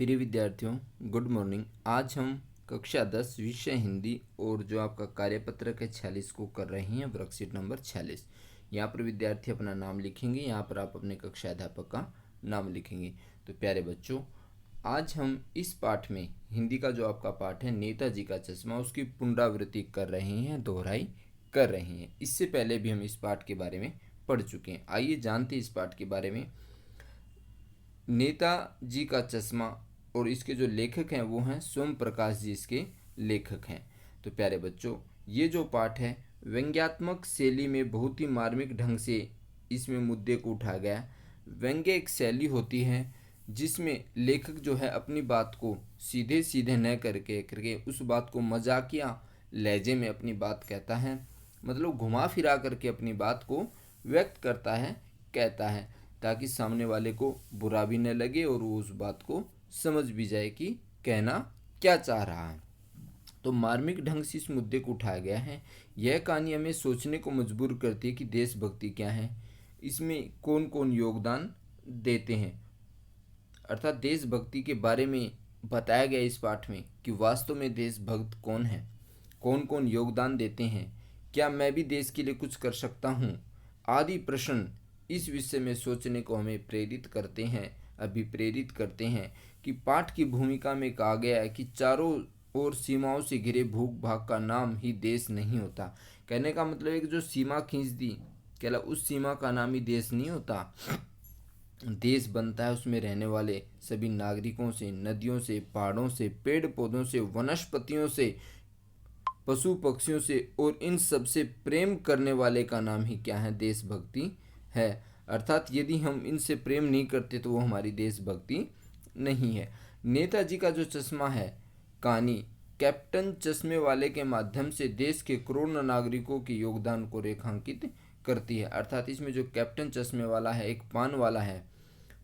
प्रिय विद्यार्थियों, good morning. आज हम कक्षा 10 विषय हिंदी और जो आपका कार्यपत्रक है 46 को कर रहे हैं, वर्कशीट नंबर 46। यहाँ पर विद्यार्थी अपना नाम लिखेंगे, यहाँ पर आप अपने कक्षा अध्यापक का नाम लिखेंगे। तो प्यारे बच्चों, आज हम इस पाठ में हिंदी का जो आपका पाठ है नेताजी का चश्मा, उसकी पुनरावृत्ति कर रहे हैं, दोहराई कर रहे हैं। इससे पहले भी हम इस पाठ के बारे में पढ़ चुके हैं। आइए जानते हैं इस पाठ के बारे में। नेताजी का चश्मा और इसके जो लेखक हैं वो हैं सोम प्रकाश जी, इसके लेखक हैं। तो प्यारे बच्चों, ये जो पाठ है व्यंग्यात्मक शैली में बहुत ही मार्मिक ढंग से इसमें मुद्दे को उठाया गया। व्यंग्य एक शैली होती है जिसमें लेखक जो है अपनी बात को सीधे सीधे न करके उस बात को मजाकिया लहजे में अपनी बात कहता है, मतलब घुमा फिरा करके अपनी बात को व्यक्त करता है, कहता है, ताकि सामने वाले को बुरा भी न लगे और वो उस बात को समझ भी जाए कि कहना क्या चाह रहा है। तो मार्मिक ढंग से इस मुद्दे को उठाया गया है। यह कहानी हमें सोचने को मजबूर करती है कि देशभक्ति क्या है, इसमें कौन कौन योगदान देते हैं, अर्थात देशभक्ति के बारे में बताया गया इस पाठ में कि वास्तव में देशभक्त कौन है, कौन कौन योगदान देते हैं, क्या मैं भी देश के लिए कुछ कर सकता हूँ, आदि प्रश्न इस विषय में सोचने को हमें प्रेरित करते हैं, अभिप्रेरित करते हैं। कि पाठ की भूमिका में कहा गया है कि चारों ओर सीमाओं से घिरे भूख भाग का नाम ही देश नहीं होता। कहने का मतलब है कि जो सीमा खींच दी, कहला उस सीमा का नाम ही देश नहीं होता। देश बनता है उसमें रहने वाले सभी नागरिकों से, नदियों से, पहाड़ों से, पेड़ पौधों से, वनस्पतियों से, पशु पक्षियों से, और इन सब से प्रेम करने वाले का नाम ही क्या है, देशभक्ति है। अर्थात यदि हम इनसे प्रेम नहीं करते तो वो हमारी देशभक्ति नहीं है। नेताजी का जो चश्मा है कहानी कैप्टन चश्मे वाले के माध्यम से देश के करोड़ों नागरिकों के योगदान को रेखांकित करती है। अर्थात इसमें जो कैप्टन चश्मे वाला है एक पान वाला है,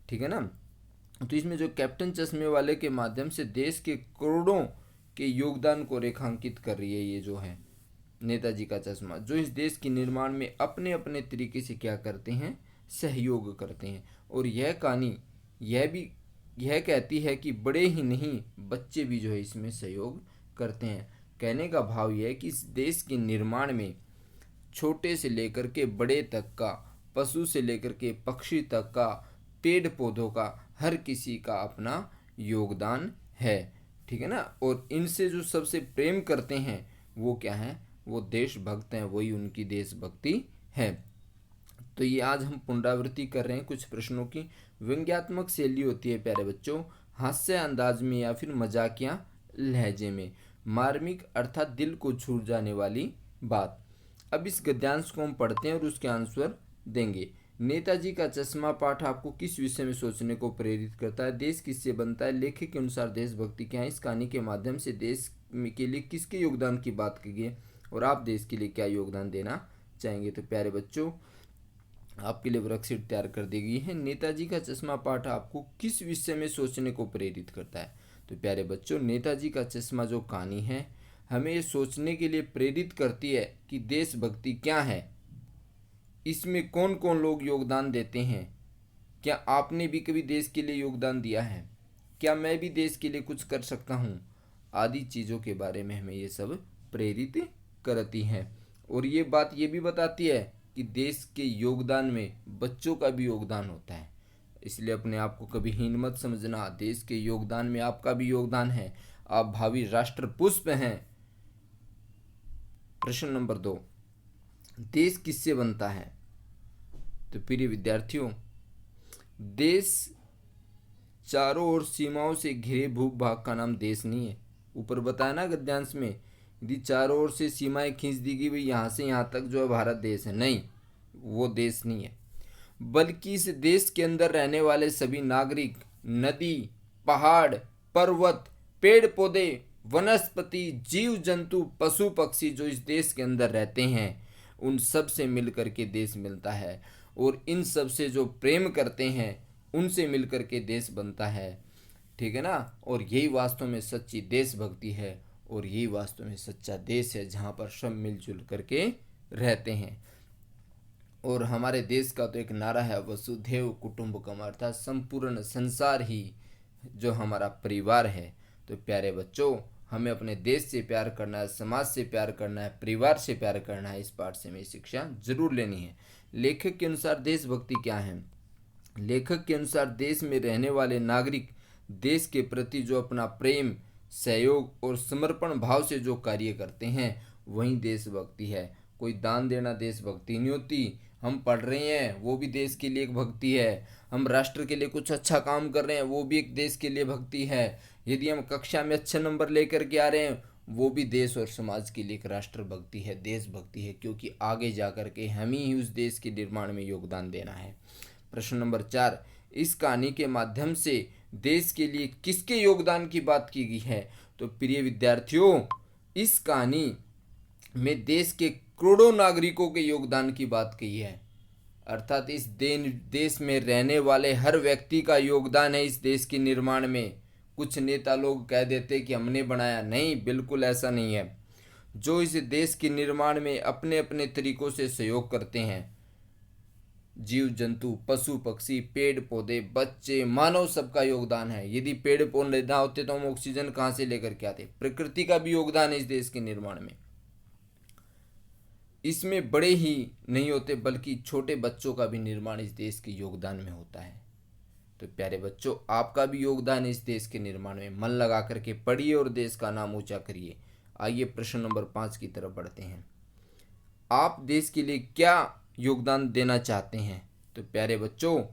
ठीक है ना। तो इसमें जो कैप्टन चश्मे वाले के माध्यम से देश के करोड़ों के योगदान को रेखांकित कर रही है, ये जो है नेताजी का चश्मा, जो इस देश के निर्माण में अपने अपने तरीके से क्या करते हैं, सहयोग करते हैं। और यह कहानी यह कहती है कि बड़े ही नहीं बच्चे भी जो है इसमें सहयोग करते हैं। कहने का भाव यह है कि इस देश के निर्माण में छोटे से लेकर के बड़े तक का, पशु से लेकर के पक्षी तक का, पेड़ पौधों का, हर किसी का अपना योगदान है, ठीक है ना। और इनसे जो सबसे प्रेम करते हैं वो क्या है, वो देशभक्त हैं, वही उनकी देशभक्ति है। तो ये आज हम पुनरावृत्ति कर रहे हैं कुछ प्रश्नों की। व्यंग्यात्मक शैली होती है प्यारे बच्चों हास्य अंदाज में या फिर मजाकिया लहजे में, मार्मिक अर्थात दिल को छू जाने वाली बात। अब इस गद्यांश को हम पढ़ते हैं और उसके आंसर देंगे। नेताजी का चश्मा पाठ आपको किस विषय में सोचने को प्रेरित करता है, देश किससे बनता है, लेखक के अनुसार देशभक्ति क्या है, इस कहानी के माध्यम से देश के लिए किसके योगदान की बात की गई और आप देश के लिए क्या योगदान देना चाहेंगे। तो प्यारे बच्चों, आपके लिए वर्कशीट तैयार कर दी गई है। नेताजी का चश्मा पाठ आपको किस विषय में सोचने को प्रेरित करता है। तो प्यारे बच्चों, नेताजी का चश्मा जो कहानी है हमें ये सोचने के लिए प्रेरित करती है कि देशभक्ति क्या है, इसमें कौन कौन लोग योगदान देते हैं, क्या आपने भी कभी देश के लिए योगदान दिया है, क्या मैं भी देश के लिए कुछ कर सकता हूँ, आदि चीज़ों के बारे में हमें ये सब प्रेरित करती हैं। और ये बात ये भी बताती है कि देश के योगदान में बच्चों का भी योगदान होता है। इसलिए अपने आप को कभी हीन मत समझना, देश के योगदान में आपका भी योगदान है, आप भावी राष्ट्र पुष्प हैं। प्रश्न नंबर 2, देश किससे बनता है। तो प्रिय विद्यार्थियों, देश चारों ओर सीमाओं से घिरे भूख भाग का नाम देश नहीं है। ऊपर बताया ना गद्यांश में, यदि चारों ओर से सीमाएं खींच दी गई भाई यहाँ से यहाँ तक जो है भारत देश है, नहीं, वो देश नहीं है। बल्कि इस देश के अंदर रहने वाले सभी नागरिक, नदी, पहाड़, पर्वत, पेड़ पौधे, वनस्पति, जीव जंतु, पशु पक्षी जो इस देश के अंदर रहते हैं, उन सब से मिल करके देश मिलता है। और इन सब से जो प्रेम करते हैं उनसे मिल करके देश बनता है, ठीक है ना। और यही वास्तव में सच्ची देशभक्ति है और यही वास्तव में सच्चा देश है जहाँ पर सब मिलजुल करके रहते हैं। और हमारे देश का तो एक नारा है, वसुधैव कुटुंबकम, अर्थात संपूर्ण संसार ही जो हमारा परिवार है। तो प्यारे बच्चों, हमें अपने देश से प्यार करना है, समाज से प्यार करना है, परिवार से प्यार करना है। इस पाठ से हमें शिक्षा जरूर लेनी है। लेखक के अनुसार देशभक्ति क्या है? लेखक के अनुसार देश में रहने वाले नागरिक देश के प्रति जो अपना प्रेम, सहयोग और समर्पण भाव से जो कार्य करते हैं वही देशभक्ति है। कोई दान देना देशभक्ति नहीं होती। हम पढ़ रहे हैं वो भी देश के लिए एक भक्ति है। हम राष्ट्र के लिए कुछ अच्छा काम कर रहे हैं वो भी एक देश के लिए भक्ति है। यदि हम कक्षा में अच्छे नंबर लेकर के आ रहे हैं वो भी देश और समाज के लिए एक राष्ट्र भक्ति है, देशभक्ति है, क्योंकि आगे जाकर के हम ही उस देश के निर्माण में योगदान देना है। प्रश्न नंबर 4, इस कहानी के माध्यम से देश के लिए किसके योगदान की बात की गई है? तो प्रिय विद्यार्थियों, इस कहानी में देश के करोड़ों नागरिकों के योगदान की बात की है। अर्थात इस देश में रहने वाले हर व्यक्ति का योगदान है इस देश के निर्माण में। कुछ नेता लोग कह देते कि हमने बनाया, नहीं, बिल्कुल ऐसा नहीं है। जो इस देश के निर्माण में अपने अपने तरीकों से सहयोग करते हैं, जीव जंतु, पशु पक्षी, पेड़ पौधे, बच्चे, मानव, सबका योगदान है। यदि पेड़ पौधे ना होते तो हम ऑक्सीजन कहाँ से लेकर के आते? प्रकृति का भी योगदान है इस देश के निर्माण में। इसमें बड़े ही नहीं होते बल्कि छोटे बच्चों का भी निर्माण इस देश के योगदान में होता है। तो प्यारे बच्चों, आपका भी योगदान है इस देश के निर्माण में। मन लगा करके पढ़िए और देश का नाम ऊंचा करिए। आइए प्रश्न नंबर 5 की तरफ बढ़ते हैं। आप देश के लिए क्या योगदान देना चाहते हैं? तो प्यारे बच्चों,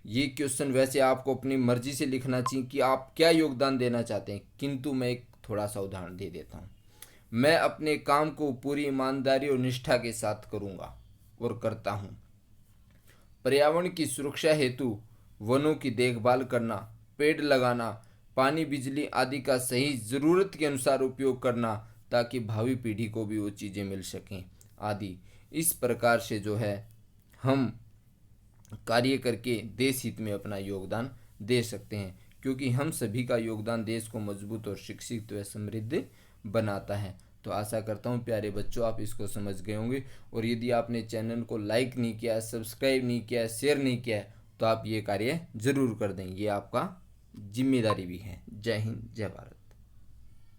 ये क्वेश्चन वैसे आपको अपनी मर्जी से लिखना चाहिए कि आप क्या योगदान देना चाहते हैं, किंतु मैं एक थोड़ा सा उदाहरण दे देता हूँ। मैं अपने काम को पूरी ईमानदारी और निष्ठा के साथ करूँगा और करता हूँ। पर्यावरण की सुरक्षा हेतु वनों की देखभाल करना, पेड़ लगाना, पानी, बिजली आदि का सही ज़रूरत के अनुसार उपयोग करना ताकि भावी पीढ़ी को भी वो चीज़ें मिल सकें आदि। इस प्रकार से जो है हम कार्य करके देश हित में अपना योगदान दे सकते हैं, क्योंकि हम सभी का योगदान देश को मजबूत और शिक्षित व समृद्ध बनाता है। तो आशा करता हूँ प्यारे बच्चों आप इसको समझ गए होंगे। और यदि आपने चैनल को लाइक नहीं किया, सब्सक्राइब नहीं किया, शेयर नहीं किया है तो आप ये कार्य जरूर कर दें। ये आपका जिम्मेदारी भी है। जय हिंद, जय भारत।